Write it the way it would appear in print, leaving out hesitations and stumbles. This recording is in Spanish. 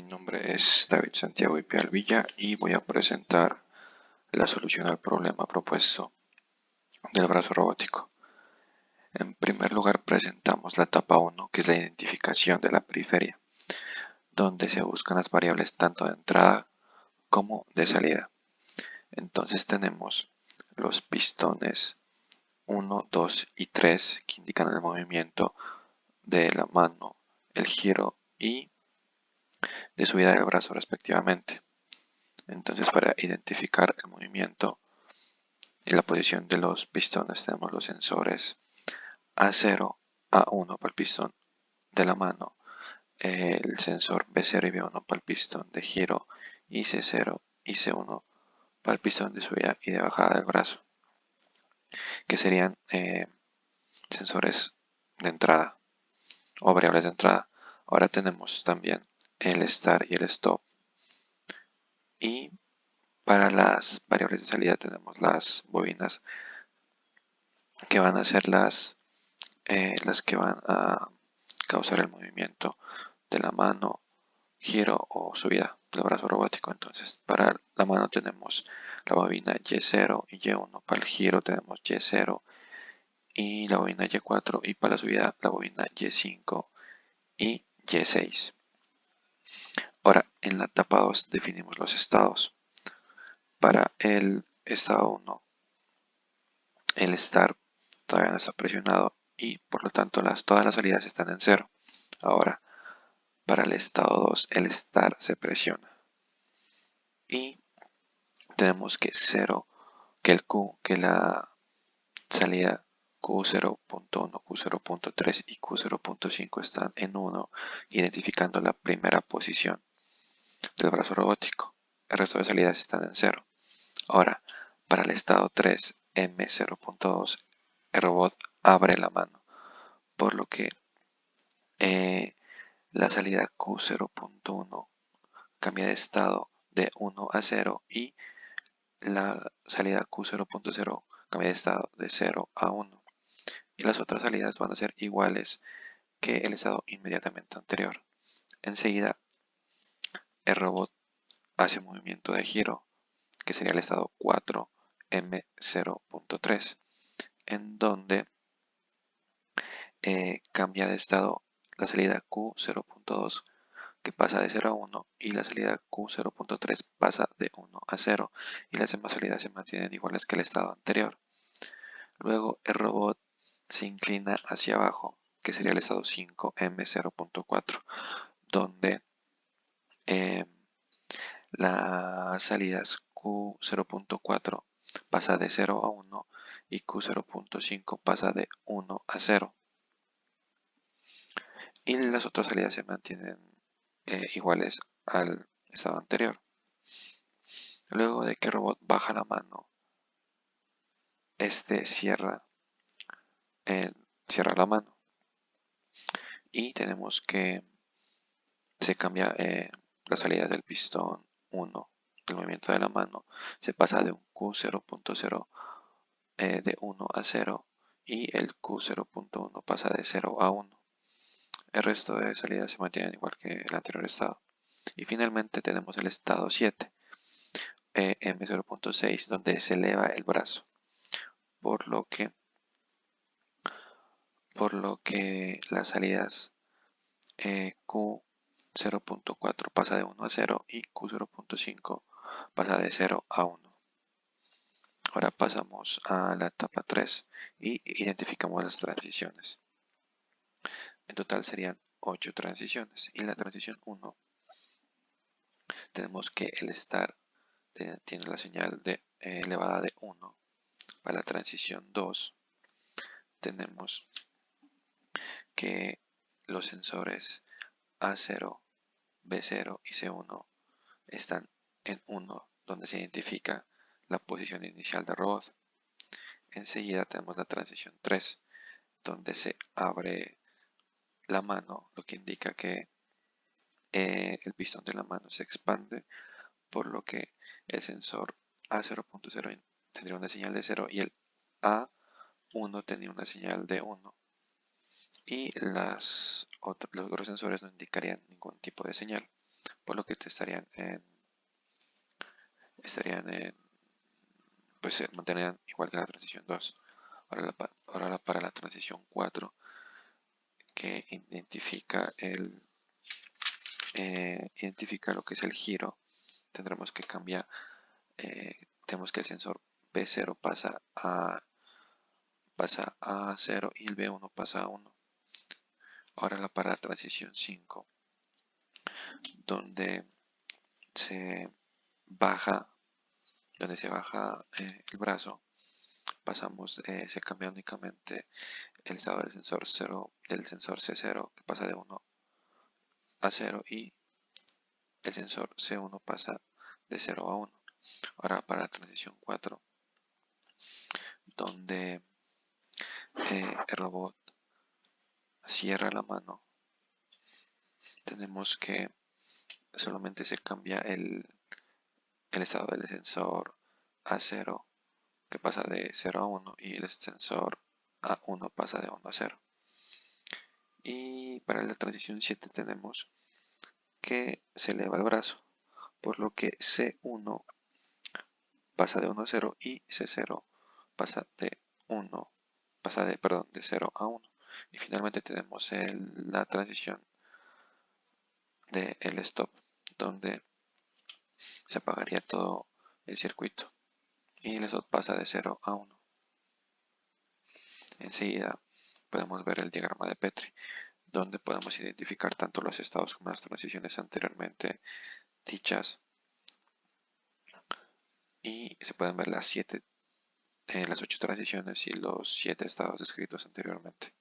Mi nombre es David Santiago Ipial Villa y voy a presentar la solución al problema propuesto del brazo robótico. En primer lugar presentamos la etapa 1, que es la identificación de la periferia, donde se buscan las variables tanto de entrada como de salida. Entonces tenemos los pistones 1, 2 y 3 que indican el movimiento de la mano, el giro y de subida del brazo respectivamente. Entonces, para identificar el movimiento y la posición de los pistones tenemos los sensores A0, A1 para el pistón de la mano, el sensor B0 y B1 para el pistón de giro y C0 y C1 para el pistón de subida y de bajada del brazo, que serían sensores de entrada o variables de entrada. Ahora tenemos también el start y el stop, y para las variables de salida tenemos las bobinas que van a ser las que van a causar el movimiento de la mano, giro o subida del brazo robótico. Entonces, para la mano tenemos la bobina Y0 y Y1, para el giro tenemos Y0 y la bobina Y4, y para la subida la bobina Y5 y Y6. Ahora, en la etapa 2 definimos los estados. Para el estado 1, el start todavía no está presionado y por lo tanto todas las salidas están en cero. Ahora, para el estado 2, el start se presiona y tenemos que que la salida Q0.1, Q0.3 y Q0.5 están en 1, identificando la primera posición del brazo robótico. El resto de salidas están en 0. Ahora, para el estado 3, M0.2, el robot abre la mano, por lo que la salida Q0.1 cambia de estado de 1 a 0 y la salida Q0.0 cambia de estado de 0 a 1. Y las otras salidas van a ser iguales que el estado inmediatamente anterior. Enseguida, el robot hace un movimiento de giro, que sería el estado 4, M0.3, en donde cambia de estado la salida Q0.2, que pasa de 0 a 1, y la salida Q0.3 pasa de 1 a 0, y las demás salidas se mantienen iguales que el estado anterior. Luego el robot se inclina hacia abajo, que sería el estado 5, M0.4, donde las salidas Q0.4 pasa de 0 a 1 y Q0.5 pasa de 1 a 0. Y las otras salidas se mantienen iguales al estado anterior. Luego de que el robot baja la mano, este cierra la mano, y tenemos que se cambia las salidas del pistón 1, el movimiento de la mano, se pasa de un Q0.0 de 1 a 0, y el Q0.1 pasa de 0 a 1. El resto de salidas se mantienen igual que el anterior estado. Y finalmente tenemos el estado 7, M0.6, donde se eleva el brazo, por lo que las salidas Q0.4 pasa de 1 a 0 y Q0.5 pasa de 0 a 1. Ahora pasamos a la etapa 3 y identificamos las transiciones. En total serían 8 transiciones. Y en la transición 1 tenemos que el start tiene la señal elevada de 1. Para la transición 2 tenemos que los sensores A0, B0 y C1 están en 1, donde se identifica la posición inicial del robot. Enseguida tenemos la transición 3, donde se abre la mano, lo que indica que el pistón de la mano se expande, por lo que el sensor A0.0 tendría una señal de 0 y el A1 tenía una señal de 1. Y los otros sensores no indicarían ningún tipo de señal, por lo que pues se mantendrían igual que la transición 2. Ahora para la transición 4, que identifica lo que es el giro, tendremos que cambiar, tenemos que el sensor B0 pasa a 0 y el B1 pasa a 1. Ahora para la transición 5, donde se baja, el brazo, se cambia únicamente el estado del sensor 0, del sensor C0, que pasa de 1 a 0, y el sensor C1 pasa de 0 a 1. Ahora para la transición 4, donde el robot cierra la mano, tenemos que solamente se cambia el estado del sensor A0, que pasa de 0 a 1, y el sensor A1 pasa de 1 a 0. Y para la transición 7 tenemos que se eleva el brazo, por lo que C1 pasa de 1 a 0 y C0 pasa de 0 a 1. Y finalmente tenemos la transición del stop, donde se apagaría todo el circuito y el stop pasa de 0 a 1. Enseguida podemos ver el diagrama de Petri, donde podemos identificar tanto los estados como las transiciones anteriormente dichas, y se pueden ver las 8 transiciones y los 7 estados descritos anteriormente.